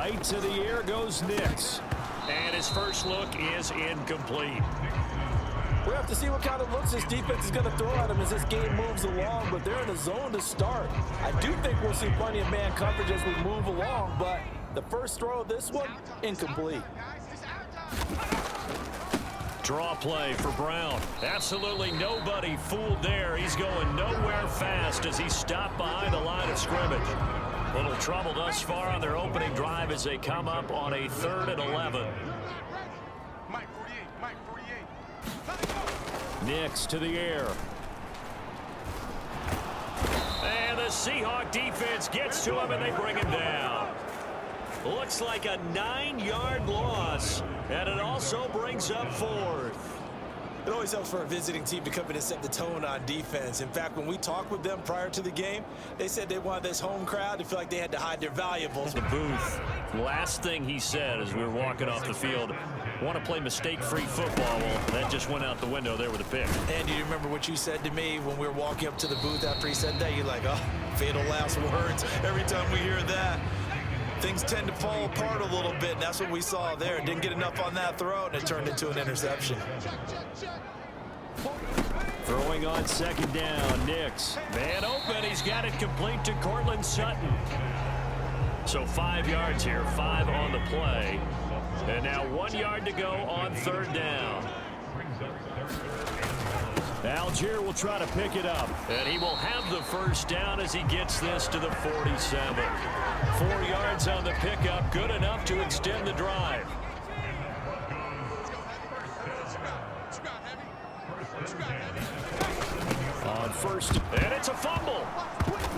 Right to the air goes Nix. And his first look is incomplete. We have to see what kind of looks this defense is going to throw at him as this game moves along, but they're in a zone to start. I do think we'll see plenty of man coverage as we move along, but the first throw of this one, incomplete. Draw play for Brown. Absolutely nobody fooled there. He's going nowhere fast as he stopped behind the line of scrimmage. Little trouble thus far on their opening drive as they come up on a 3rd and 11. Nix to the air. And the Seahawk defense gets to him and they bring him down. Looks like a 9-yard loss, and it also brings up 4th. It always helps for a visiting team to come in and set the tone on defense. In fact, when we talked with them prior to the game, they said they wanted this home crowd to feel like they had to hide their valuables. The booth, last thing he said as we were walking off the field, want to play mistake-free football. Well, that just went out the window there with a pick. And you remember what you said to me when we were walking up to the booth after he said that? You're like, oh, fatal last words. Every time we hear that, things tend to fall apart a little bit, and that's what we saw there. Didn't get enough on that throw, and it turned into an interception. Throwing on 2nd down, Nix. Man open, he's got it complete to Cortland Sutton. So 5 yards here, 5 on the play. And now 1 yard to go on 3rd down. Algier will try to pick it up, and he will have the first down as he gets this to the 47. 4 yards on the pickup, good enough to extend the drive. On 1st, and it's a fumble.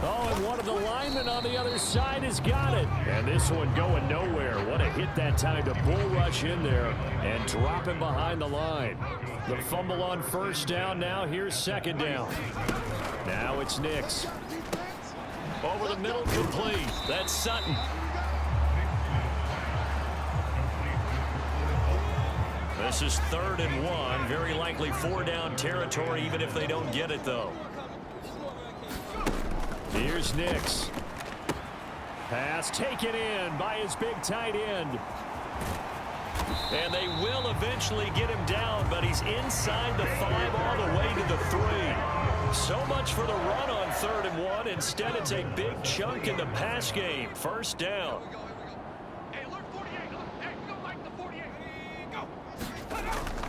Oh, and one of the linemen on the other side has got it. And this one going nowhere. What a hit that time to bull rush in there and drop him behind the line. The fumble on 1st down. Now here's 2nd down. Now it's Nix. Over the middle, complete. That's Sutton. This is 3rd and 1. Very likely 4-down territory, even if they don't get it, though. Here's Nix. Pass taken in by his big tight end. And they will eventually get him down, but he's inside the 5 all the way to the 3. So much for the run on 3rd and 1. Instead, it's a big chunk in the pass game. 1st down.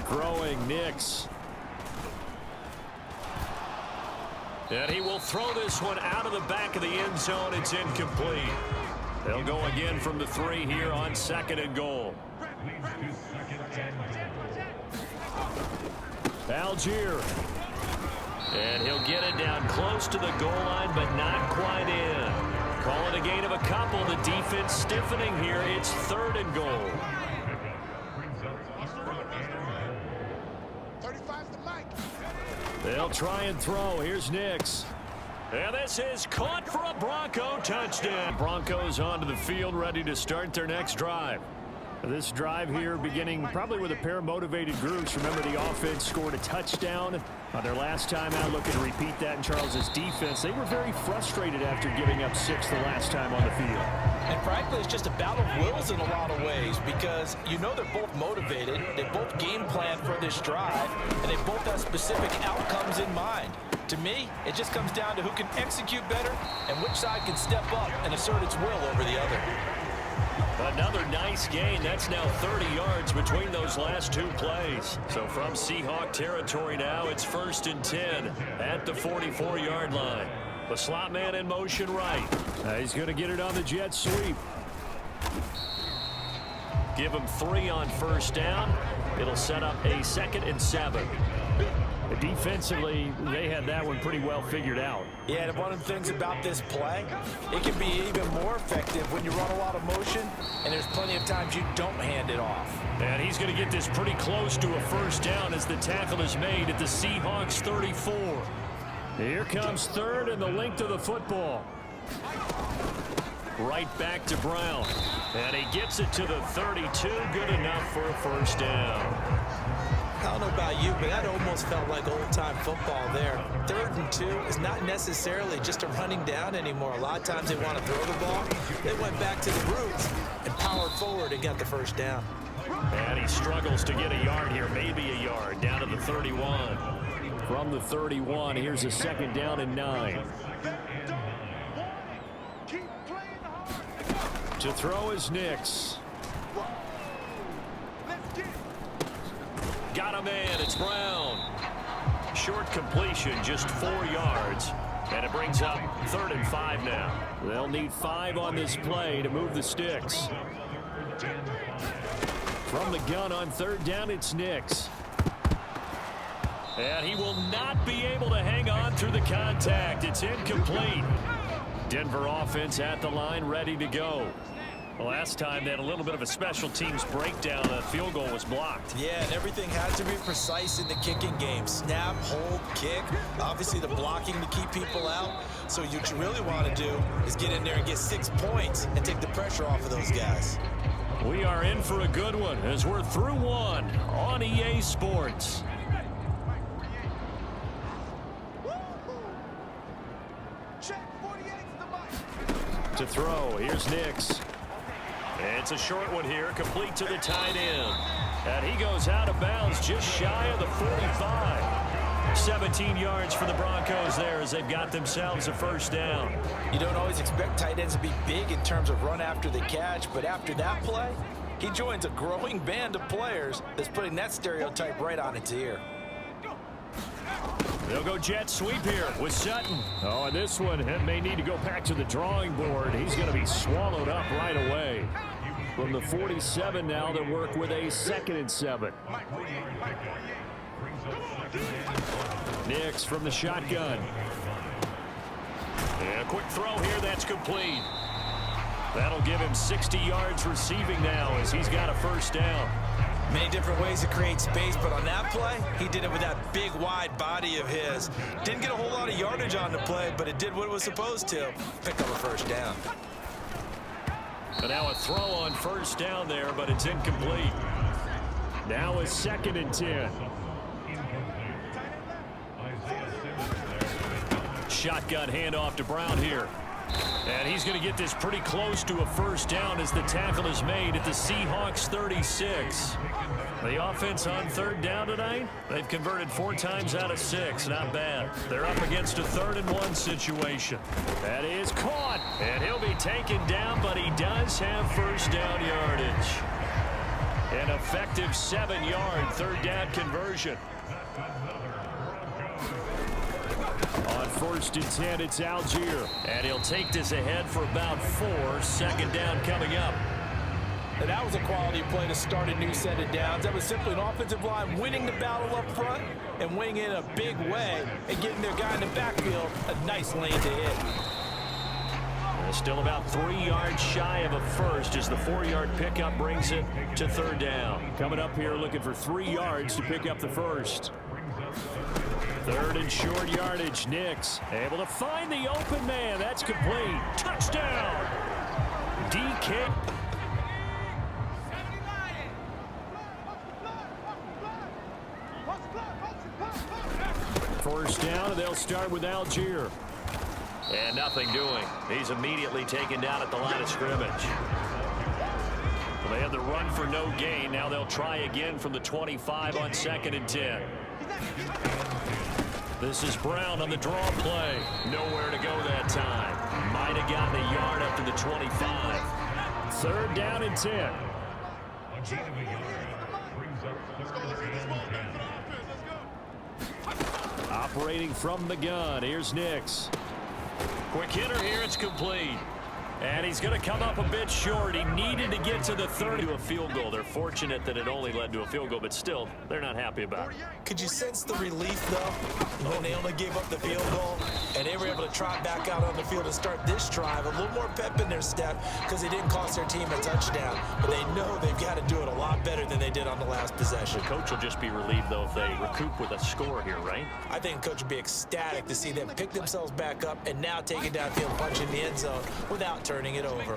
Throwing Nix. And he will throw this one out of the back of the end zone. It's incomplete. They'll go again from the 3 here on 2nd and goal. Algier. And he'll get it down close to the goal line, but not quite in. Call it a gain of a couple. The defense stiffening here. It's 3rd and goal. They'll try and throw. Here's Nix. And this is caught for a Bronco touchdown. Broncos onto the field, ready to start their next drive. This drive here beginning probably with a pair of motivated groups. Remember, the offense scored a touchdown on their last time out. Looking to repeat that in Charles's defense. They were very frustrated after giving up 6 the last time on the field. And frankly, it's just a battle of wills in a lot of ways because you know they're both motivated. They both game plan for this drive, and they both have specific outcomes in mind. To me, it just comes down to who can execute better and which side can step up and assert its will over the other. Another nice gain. That's now 30 yards between those last 2 plays. So from Seahawk territory now, it's 1st and 10 at the 44-yard line. The slot man in motion right. He's going to get it on the jet sweep. Give him 3 on 1st down. It'll set up a 2nd and 7. Defensively, they had that one pretty well figured out. Yeah, and one of the things about this play, it can be even more effective when you run a lot of motion, and there's plenty of times you don't hand it off. And he's going to get this pretty close to a 1st down as the tackle is made at the Seahawks 34. Here comes 3rd and the length of the football. Right back to Brown. And he gets it to the 32. Good enough for a 1st down. I don't know about you, but that almost felt like old-time football there. 3rd and 2 is not necessarily just a running down anymore. A lot of times they want to throw the ball. They went back to the roots and powered forward and got the first down. And he struggles to get a yard here, maybe a yard, down to the 31. From the 31, here's a 2nd down and 9. To throw is Nix. Got a man, it's Brown. Short completion, just 4 yards. And it brings up 3rd and 5 now. They'll need 5 on this play to move the sticks. From the gun on 3rd down, it's Nix. And he will not be able to hang on through the contact. It's incomplete. Denver offense at the line, ready to go. Last time they had a little bit of a special teams breakdown. A field goal was blocked. Yeah, and everything has to be precise in the kicking game. Snap, hold, kick. Obviously the blocking to keep people out. So what you really want to do is get in there and get 6 points and take the pressure off of those guys. We are in for a good one as we're through one on EA Sports. To throw, here's Nix. It's a short one here, complete to the tight end. And he goes out of bounds just shy of the 45. 17 yards for the Broncos there as they've got themselves a first down. You don't always expect tight ends to be big in terms of run after the catch, but after that play, he joins a growing band of players that's putting that stereotype right on its ear. They'll go jet sweep here with Sutton. Oh, and this one may need to go back to the drawing board. He's going to be swallowed up right away. From the 47 now, they'll work with a 2nd and 7. Nix from the shotgun. And a quick throw here, that's complete. That'll give him 60 yards receiving now as he's got a first down. Many different ways to create space, but on that play, he did it with that big, wide body of his. Didn't get a whole lot of yardage on the play, but it did what it was supposed to. Pick up a first down. And now a throw on first down there, but it's incomplete. Now a 2nd and 10. Shotgun handoff to Brown here. And he's going to get this pretty close to a first down as the tackle is made at the Seahawks 36. The offense on 3rd down tonight, they've converted 4 times out of 6. Not bad. They're up against a 3rd and 1 situation. That is caught. And he'll be taken down, but he does have first down yardage. An effective 7-yard 3rd down conversion. On 1st and 10, it's Algier. And he'll take this ahead for about 4. 2nd down coming up. And that was a quality play to start a new set of downs. That was simply an offensive line winning the battle up front and winning it in a big way and getting their guy in the backfield a nice lane to hit. Still about 3 yards shy of a first as the 4-yard pickup brings it to 3rd down. Coming up here looking for 3 yards to pick up the first. 3rd and short yardage. Nix able to find the open man. That's complete. Touchdown. DK. First down, and they'll start with Algier. And nothing doing. He's immediately taken down at the line of scrimmage. Well, they had the run for no gain. Now they'll try again from the 25 on 2nd and 10. This is Brown on the draw play. Nowhere to go that time. Might have gotten a yard up to the 25. 3rd down and 10. Operating from the gun. Here's Nix. Quick hitter here. It's complete. And he's going to come up a bit short. He needed to get to the 30 to a field goal. They're fortunate that it only led to a field goal, but still, they're not happy about it. Could you sense the relief, though, when they only gave up the field goal and they were able to trot back out on the field and start this drive? A little more pep in their step because they didn't cost their team a touchdown, but they know they've got to do it a lot better than they did on the last possession. The coach will just be relieved, though, if they recoup with a score here, right? I think the coach would be ecstatic to see them pick themselves back up and now take it downfield, punch in the end zone without turning it over.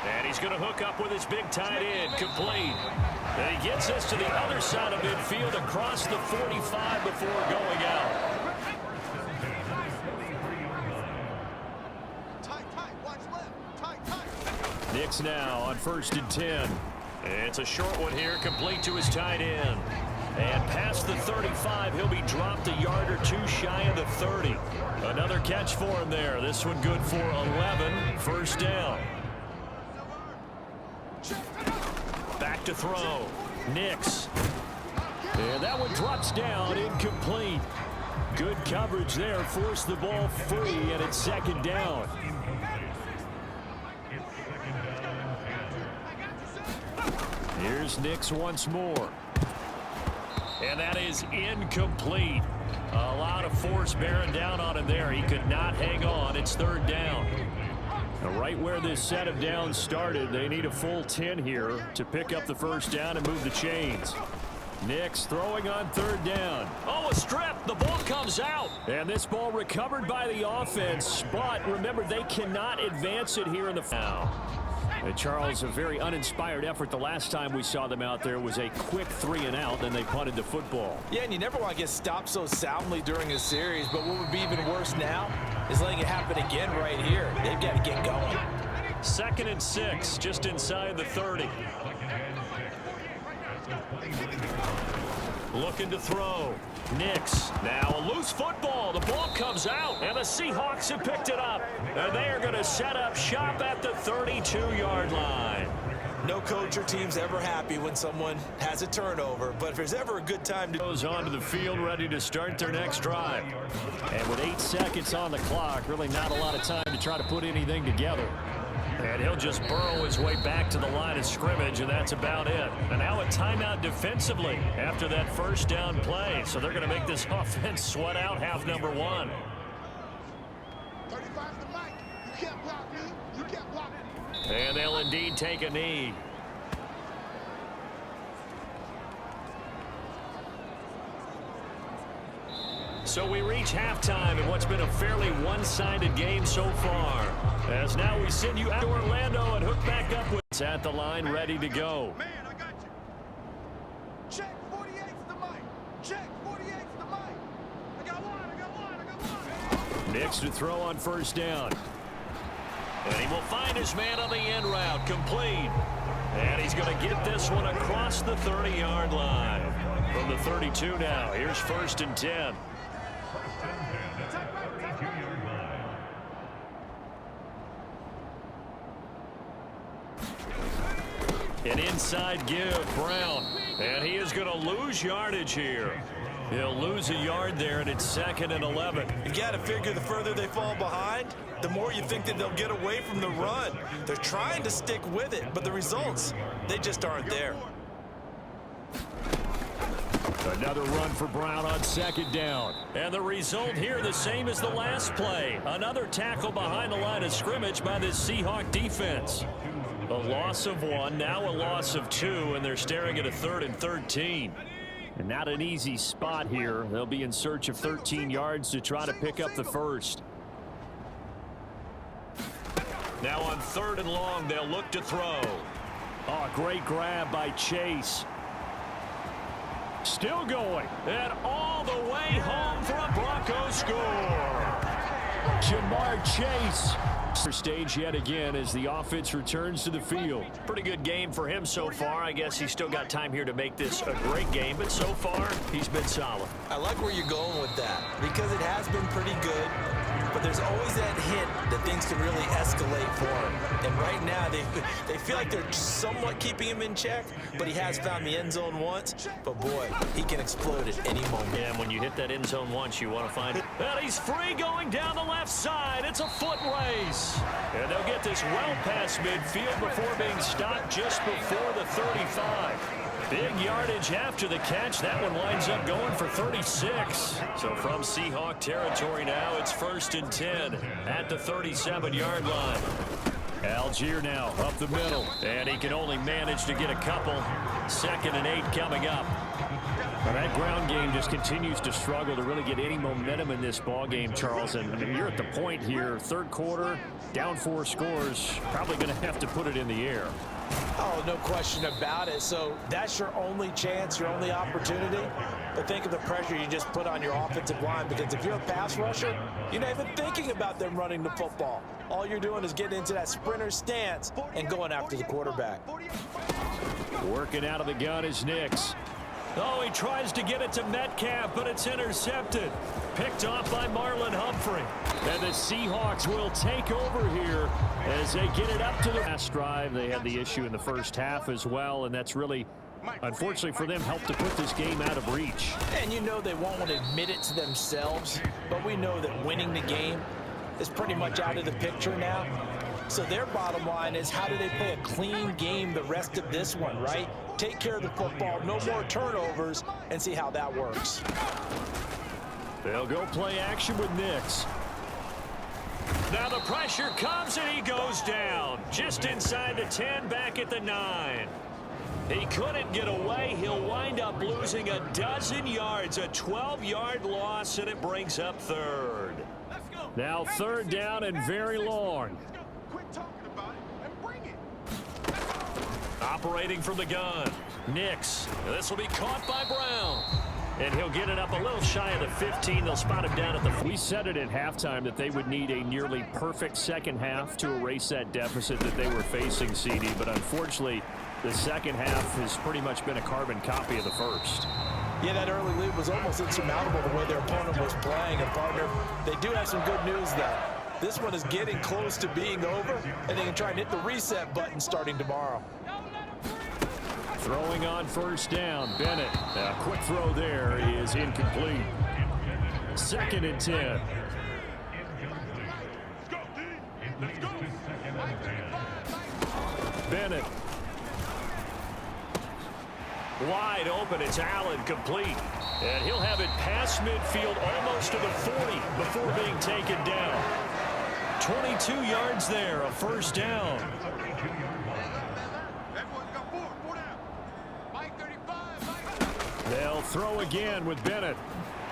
And he's going to hook up with his big tight end, complete. And he gets us to the other side of midfield across the 45 before going out. Nix now on 1st and 10. It's a short one here, complete to his tight end. And past the 35, he'll be dropped a yard or two shy of the 30. Another catch for him there. This one good for 11. First down. Back to throw. Nix. And that one drops down, incomplete. Good coverage there. Forced the ball free, and it's 2nd down. Here's Nix once more. And that is incomplete. A lot of force bearing down on him there. He could not hang on. It's 3rd down. Right where this set of downs started, they need a full 10 here to pick up the first down and move the chains. Nix throwing on 3rd down. Oh, a strip. The ball comes out. And this ball recovered by the offense. But remember, they cannot advance it here in the foul. Charles, a very uninspired effort. The last time we saw them out there was a quick 3-and-out, then they punted the football. Yeah, and you never want to get stopped so soundly during a series, but what would be even worse now is letting it happen again right here. They've got to get going. 2nd and 6, just inside the 30. Looking to throw. Nix. Now a loose football. The ball comes out, and the Seahawks have picked it up. And they are going to set up shop at the 32-yard line. No coach or team's ever happy when someone has a turnover, but if there's ever a good time to goes onto the field ready to start their next drive. And with 8 seconds on the clock, really not a lot of time to try to put anything together. And he'll just burrow his way back to the line of scrimmage, and that's about it. And now a timeout defensively after that first down play. So they're going to make this offense sweat out half number 1. 35's the mic. You can't block me. You can't block me. And they'll indeed take a knee. So we reach halftime in what's been a fairly one-sided game so far. As now we send you out to Orlando and hook back up with it's at the line ready to go. Man, I got you. Check 48's the mic. Check 48's the mic. I got one. Nix to throw on 1st down. And he will find his man on the end route, complete. And he's going to get this one across the 30-yard line. From the 32 now, here's 1st and 10. An inside give, Brown. And he is going to lose yardage here. He'll lose a yard there, and it's 2nd and 11. You got to figure the further they fall behind, the more you think that they'll get away from the run. They're trying to stick with it, but the results, they just aren't there. Another run for Brown on 2nd down. And the result here the same as the last play. Another tackle behind the line of scrimmage by this Seahawk defense. A loss of 1, now a loss of 2, and they're staring at a 3rd and 13. And not an easy spot here. They'll be in search of 13 yards to try to pick up the first. Now on 3rd and long, they'll look to throw. Oh, great grab by Chase. Still going, and all the way home for a Broncos score. Jamar Chase. Stage yet again as the offense returns to the field. Pretty good game for him so far. I guess he's still got time here to make this a great game, but so far he's been solid. I like where you're going with that because it has been pretty good, but there's always that hint that things can really escalate for him. And right now they feel like they're somewhat keeping him in check, but he has found the end zone once. But boy, he can explode at any moment. Yeah, and when you hit that end zone once, you want to find it. And he's free going down the left side. It's a foot race. And they'll get this well past midfield before being stopped just before the 35. Big yardage after the catch. That one winds up going for 36. So from Seahawk territory now, it's 1st and 10 at the 37-yard line. Algier now up the middle, and he can only manage to get a couple. 2nd and 8 coming up. Well, that ground game just continues to struggle to really get any momentum in this ball game, Charles. And you're at the point here, third quarter, down 4 scores, probably going to have to put it in the air. Oh, no question about it. So that's your only chance, your only opportunity. But think of the pressure you just put on your offensive line, because if you're a pass rusher, you're not even thinking about them running the football. All you're doing is getting into that sprinter stance and going after the quarterback. Working out of the gun is Nix. Oh, he tries to get it to Metcalf, but it's intercepted. Picked off by Marlon Humphrey. And the Seahawks will take over here as they get it up to the last drive. They had the issue in the first half as well, and that's really, unfortunately for them, helped to put this game out of reach. And you know they won't want to admit it to themselves, but we know that winning the game is pretty much out of the picture now. So their bottom line is, how do they play a clean game the rest of this one, right? Take care of the football, no more turnovers, and see how that works. They'll go play action with Nix. Now the pressure comes and he goes down. Just inside the 10, back at the 9. He couldn't get away. He'll wind up losing a dozen yards, a 12-yard loss, and it brings up third. Now third down and very long. Quit talking about it and bring it. Operating from the gun, Nix. This will be caught by Brown. And he'll get it up a little shy of the 15. They'll spot him down at the... We said it at halftime that they would need a nearly perfect second half to erase that deficit that they were facing, CD. But unfortunately, the second half has pretty much been a carbon copy of the first. Yeah, that early lead was almost insurmountable the way their opponent was playing. And, partner, they do have some good news, though. This one is getting close to being over, and they can try and hit the reset button starting tomorrow. Throwing on first down, Bennett. A quick throw there is incomplete. 2nd and 10. Bennett. Wide open, it's Allen, complete. And he'll have it past midfield almost to the 40 before being taken down. 22 yards there, a first down. They'll throw again with Bennett.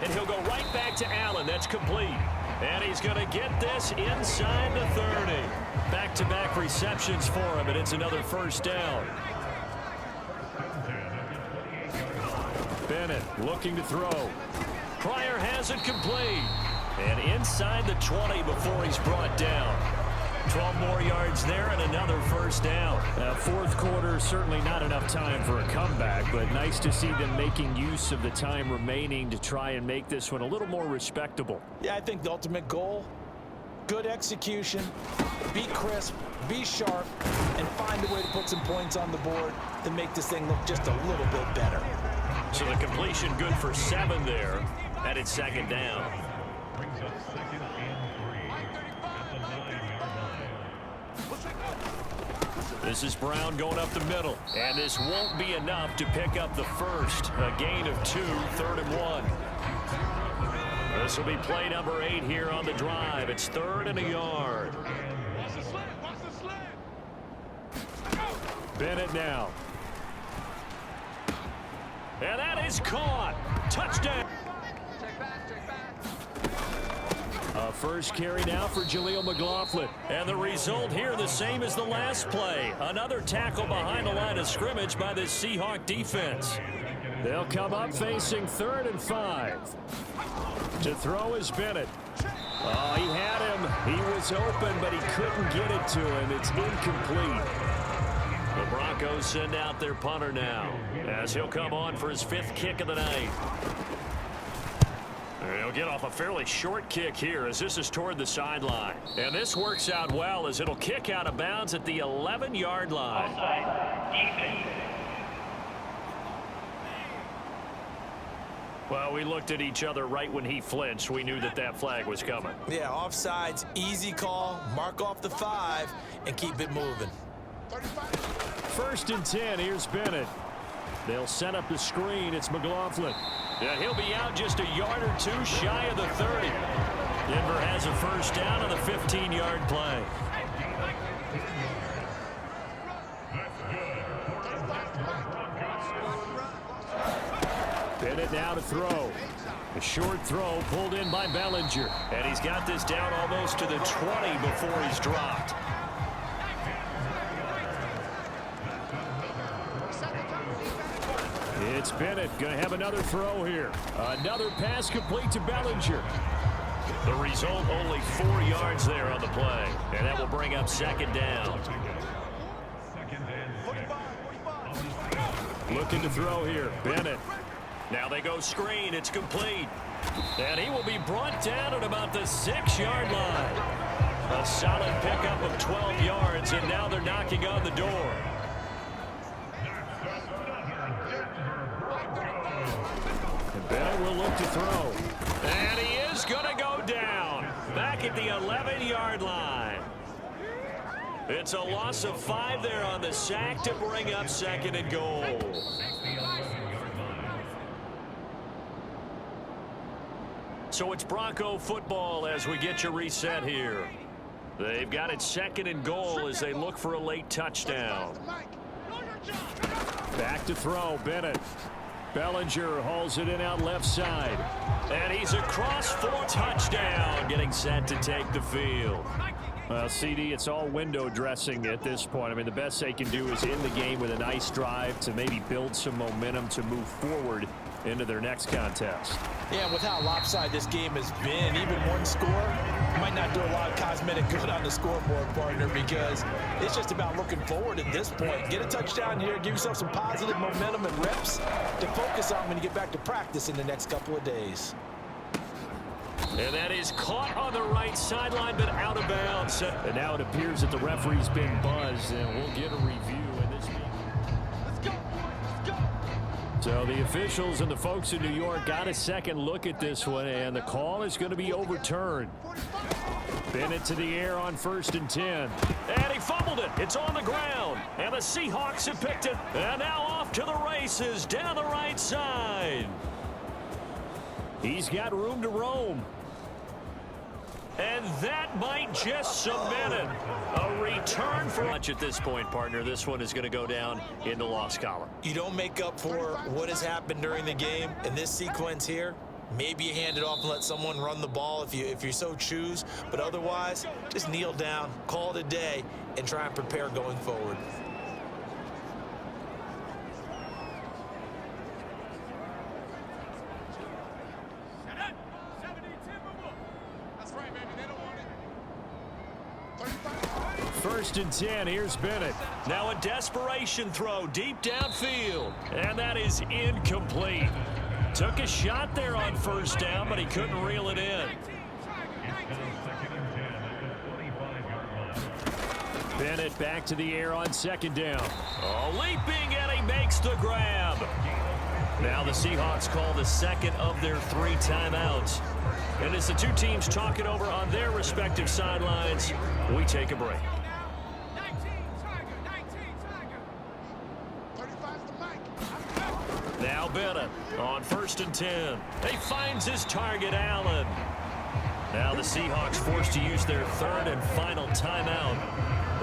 And he'll go right back to Allen. That's complete. And he's going to get this inside the 30. Back-to-back receptions for him, and it's another first down. Bennett looking to throw. Pryor has it complete. And inside the 20 before he's brought down. 12 more yards there and another first down. Fourth quarter, certainly not enough time for a comeback, but nice to see them making use of the time remaining to try and make this one a little more respectable. Yeah, I think the ultimate goal, good execution, be crisp, be sharp, and find a way to put some points on the board to make this thing look just a little bit better. So the completion good for 7 there, and it's 2nd down. This is Brown going up the middle, and this won't be enough to pick up the first. A gain of 2, 3rd and 1. This will be play number 8 here on the drive. It's 3rd and a yard. Bennett now. And that is caught. Touchdown. A first carry now for Jaleel McLaughlin. And the result here the same as the last play. Another tackle behind the line of scrimmage by this Seahawk defense. They'll come up facing 3rd and 5. To throw is Bennett. Oh, he had him. He was open, but he couldn't get it to him. It's incomplete. The Broncos send out their punter now as he'll come on for his 5th kick of the night. He'll get off a fairly short kick here as this is toward the sideline. And this works out well as it'll kick out of bounds at the 11-yard line. Well, we looked at each other right when he flinched. We knew that that flag was coming. Yeah, offsides, easy call, mark off the 5, and keep it moving. 1st and 10, here's Bennett. They'll set up the screen. It's McLaughlin. Yeah, he'll be out just a yard or 2 shy of the 30. Denver has a first down on the 15-yard play. Bennett now to throw. A short throw pulled in by Bellinger. And he's got this down almost to the 20 before he's dropped. It's Bennett going to have another throw here. Another pass complete to Bellinger. The result, only 4 yards there on the play. And that will bring up second down. Looking to throw here. Bennett. Now they go screen. It's complete. And he will be brought down at about the 6-yard line. A solid pickup of 12 yards, and now they're knocking on the door. And Bennett will look to throw. And he is going to go down. Back at the 11-yard line. It's a loss of 5 there on the sack to bring up second and goal. So it's Bronco football as we get you reset here. They've got it second and goal as they look for a late touchdown. Back to throw, Bennett. Bellinger hauls it in out left side. And he's across for touchdown, getting set to take the field. Well, CD, it's all window dressing at this point. I mean, the best they can do is end the game with a nice drive to maybe build some momentum to move forward into their next contest. Yeah, with how lopsided this game has been, even one score might not do a lot of cosmetic good on the scoreboard, partner, because it's just about looking forward at this point. Get a touchdown here, give yourself some positive momentum and reps to focus on when you get back to practice in the next couple of days. And that is caught on the right sideline, but out of bounds. And now it appears that the referee's been buzzed, and we'll get a review in this game. Let's go. Let's go. So the officials and the folks in New York got a second look at this one, and the call is going to be overturned. Bennett to the air on 1st and 10. And he fumbled it. It's on the ground. And the Seahawks have picked it. And now off to the races down the right side. He's got room to roam. And that might just submit it. A return for much at this point, partner. This one is going to go down in the loss column. You don't make up for what has happened during the game in this sequence here. Maybe you hand it off and let someone run the ball if you so choose. But otherwise, just kneel down, call it a day, and try and prepare going forward. First and 10, here's Bennett. Now a desperation throw deep downfield. And that is incomplete. Took a shot there on 1st down, but he couldn't reel it in. Bennett back to the air on 2nd down. Oh, leaping, and he makes the grab. Now the Seahawks call the second of their 3 timeouts. And as the two teams talk it over on their respective sidelines, we take a break. Now Bennett on 1st and 10. He finds his target, Allen. Now the Seahawks forced to use their 3rd and final timeout.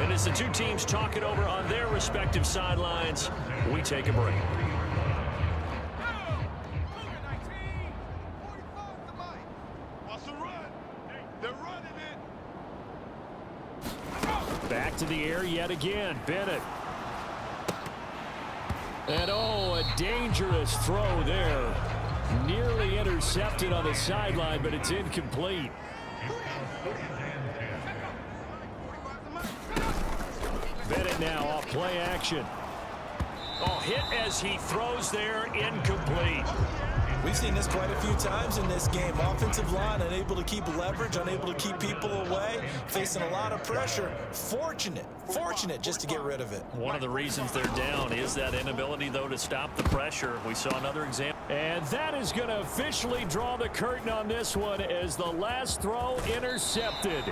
And as the two teams talk it over on their respective sidelines, we take a break. Back to the air yet again. Bennett. And oh, a dangerous throw there. Nearly intercepted on the sideline, but it's incomplete. Bennett now off play action. Oh, hit as he throws there, incomplete. We've seen this quite a few times in this game. Offensive line unable to keep leverage, unable to keep people away, facing a lot of pressure. Fortunate just to get rid of it. One of the reasons they're down is that inability, though, to stop the pressure. We saw another example. And that is going to officially draw the curtain on this one as the last throw intercepted.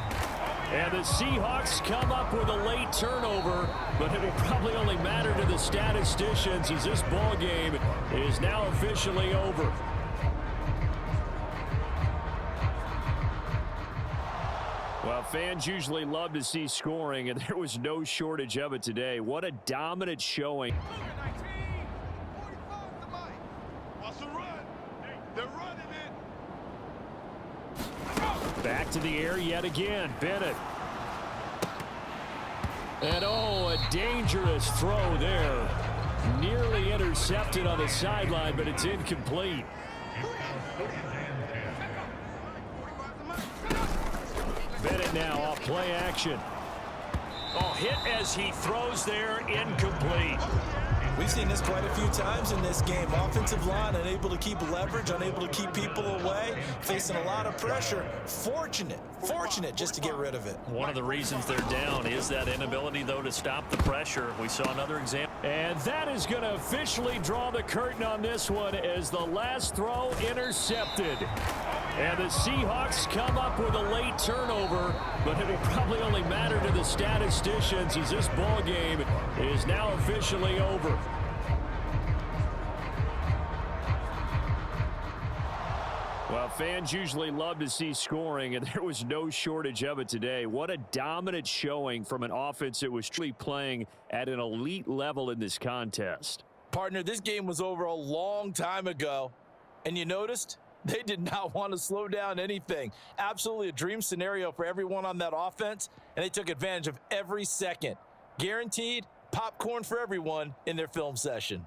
And the Seahawks come up with a late turnover, but it will probably only matter to the statisticians as this ball game is now officially over. Well, fans usually love to see scoring, and there was no shortage of it today. What a dominant showing. Back to the air yet again. Bennett. And oh, a dangerous throw there. Nearly intercepted on the sideline, but it's incomplete. Bennett now off play action. Oh, hit as he throws there, incomplete. We've seen this quite a few times in this game. Offensive line unable to keep leverage, unable to keep people away, facing a lot of pressure. Fortunate just to get rid of it. One of the reasons they're down is that inability, though, to stop the pressure. We saw another example. And that is going to officially draw the curtain on this one as the last throw intercepted. And the Seahawks come up with a late turnover, but it will probably only matter to the statisticians as this ball game is now officially over. Well, fans usually love to see scoring, and there was no shortage of it today. What a dominant showing from an offense that was truly playing at an elite level in this contest. Partner, this game was over a long time ago, and you noticed they did not want to slow down anything. Absolutely a dream scenario for everyone on that offense, and they took advantage of every second. Guaranteed popcorn for everyone in their film session.